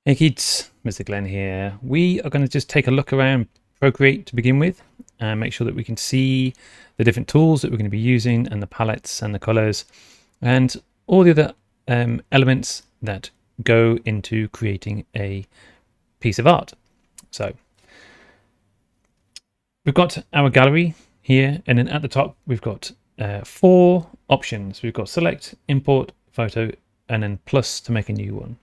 Hey kids, Mr. Glenn here. We are going to just take a look around Procreate to begin with and make sure that we can see the different tools that we're going to be using and the palettes and the colors and all the other elements that go into creating a piece of art. So we've got our gallery here, and then at the top we've got four options. We've got select, import, photo, and then plus to make a new one.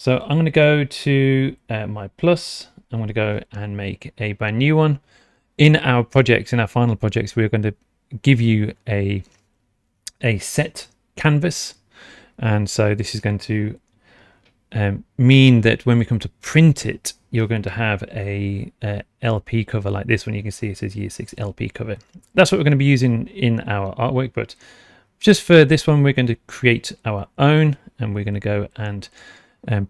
So I'm going to go to my plus. I'm going to go and make a brand new one. In our projects, in our final projects, we're going to give you a set canvas. And so this is going to mean that when we come to print it, you're going to have a LP cover like this one. You can see it says Year 6 LP cover. That's what we're going to be using in our artwork. But just for this one, we're going to create our own, and we're going to go and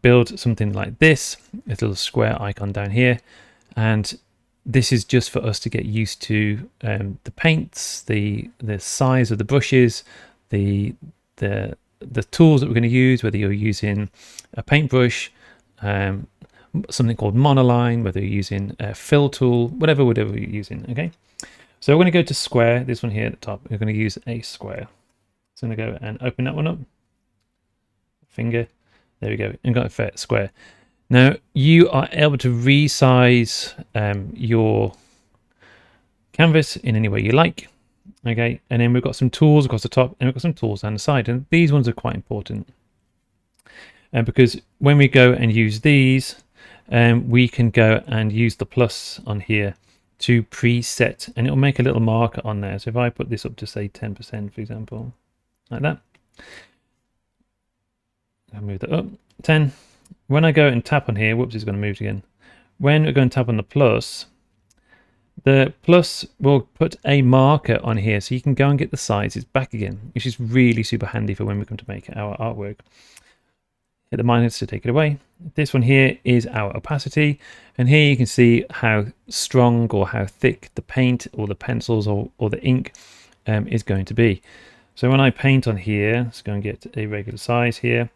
build something like this, a little square icon down here. And this is just for us to get used to the paints, the size of the brushes, the tools that we're going to use, whether you're using a paintbrush, something called monoline, whether you're using a fill tool, whatever you're using. Okay, so we're going to go to square, this one here at the top. We're going to use a square. So I'm going to go and open that one up, finger. There we go, and got a fair square. Now you are able to resize your canvas in any way you like. Okay, and then we've got some tools across the top, and we've got some tools down the side, and these ones are quite important. Because when we go and use these, we can go and use the plus on here to preset, and it'll make a little marker on there. So if I put this up to say 10%, for example, like that. I'll move that up 10. When I go and tap on here, whoops, it's going to move again. When we're going to tap on the plus will put a marker on here, so you can go and get the sizes back again, which is really super handy for when we come to make our artwork. Hit the minus to take it away. This one here is our opacity, and here you can see how strong or how thick the paint or the pencils or the ink is going to be. So when I paint on here, let's go and get a regular size here.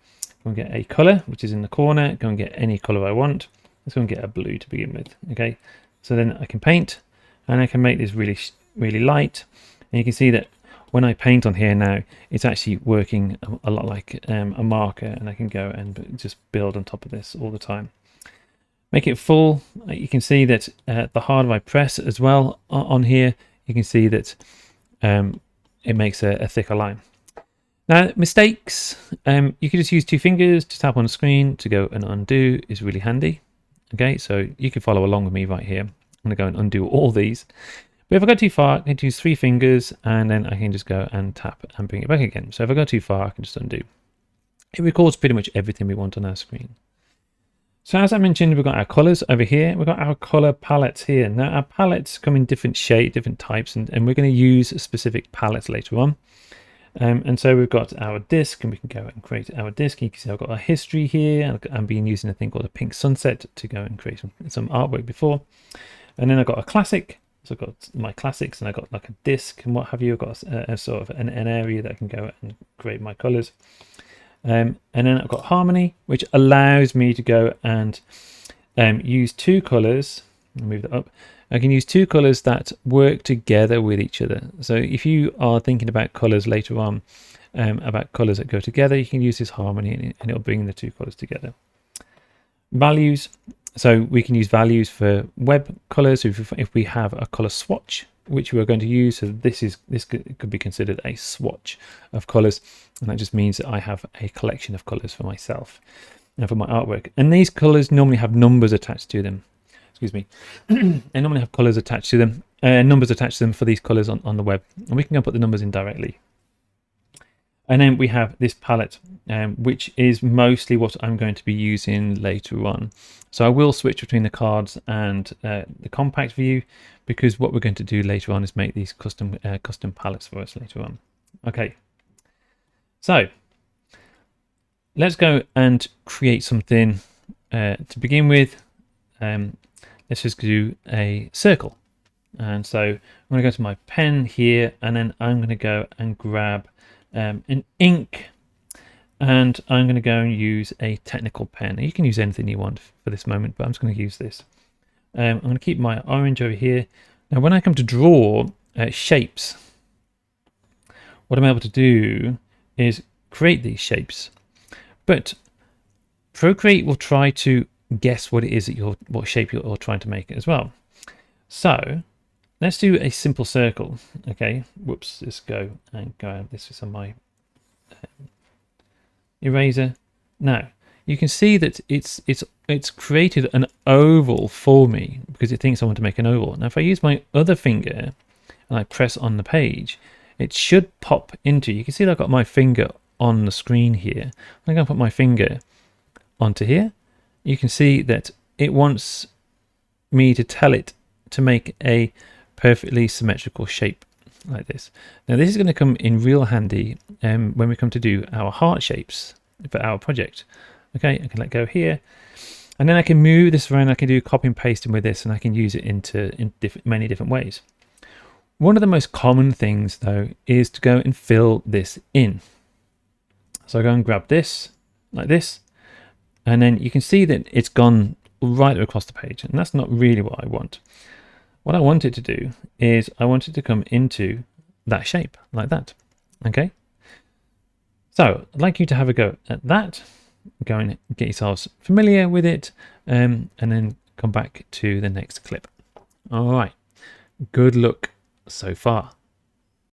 Go and get a color, which is in the corner. Go and get any color I want. Let's go and get a blue to begin with. Okay, so then I can paint, and I can make this really light. And you can see that when I paint on here now, it's actually working a lot like a marker, and I can go and just build on top of this all the time. Make it full. You can see that the harder I press as well on here, you can see that it makes a thicker line. Now, mistakes, you can just use two fingers to tap on the screen to go and undo is really handy. Okay, so you can follow along with me right here. I'm going to go and undo all these. But if I go too far, I can use three fingers, and then I can just go and tap and bring it back again. So if I go too far, I can just undo. It records pretty much everything we want on our screen. So as I mentioned, we've got our colors over here. We've got our color palettes here. Now, our palettes come in different shades, different types, and we're going to use specific palettes later on. And so we've got our disk, and we can go and create our disk. You can see I've got a history here. I've been using a thing called a pink sunset to go and create some artwork before. And then I've got a classic. So I've got my classics, and I've got like a disk and what have you. I've got a sort of an area that I can go and create my colors. And then I've got harmony, which allows me to go and use two colors. I'll move that up. I can use two colors that work together with each other. So if you are thinking about colors later on, about colors that go together, you can use this harmony, and it'll bring the two colors together. Values. So we can use values for web colors. If we have a color swatch, which we're going to use, so this could be considered a swatch of colors, and that just means that I have a collection of colors for myself and for my artwork. And these colors normally have numbers attached to them. Excuse me. They normally have colors attached to them, numbers attached to them for these colors on the web, and we can go put the numbers in directly. And then we have this palette, which is mostly what I'm going to be using later on. So I will switch between the cards and the compact view, because what we're going to do later on is make these custom palettes for us later on. Okay, so let's go and create something to begin with. Let's just do a circle. And so I'm going to go to my pen here, and then I'm going to go and grab an ink, And I'm going to go and use a technical pen. You can use anything you want for this moment, but I'm just going to use this. I'm going to keep my orange over here. Now, when I come to draw shapes, what I'm able to do is create these shapes. But Procreate will try to guess what it is that what shape you're trying to make as well. So let's do a simple circle. Okay, whoops, let's go and go out. This is on my eraser. Now you can see that it's created an oval for me because it thinks I want to make an oval. Now if I use my other finger and I press on the page, it should pop into, you can see that I've got my finger on the screen here. I'm going to put my finger onto here. You can see that it wants me to tell it to make a perfectly symmetrical shape like this. Now this is going to come in real handy when we come to do our heart shapes for our project. Okay, I can let go here, and then I can move this around. I can do copy and pasting with this, and I can use it in many different ways. One of the most common things though is to go and fill this in. So I go and grab this like this, and then you can see that it's gone right across the page, and that's not really what I want. What I want it to do is I want it to come into that shape like that. Okay, so I'd like you to have a go at that. Go and get yourselves familiar with it, and then come back to the next clip. All right, good luck so far.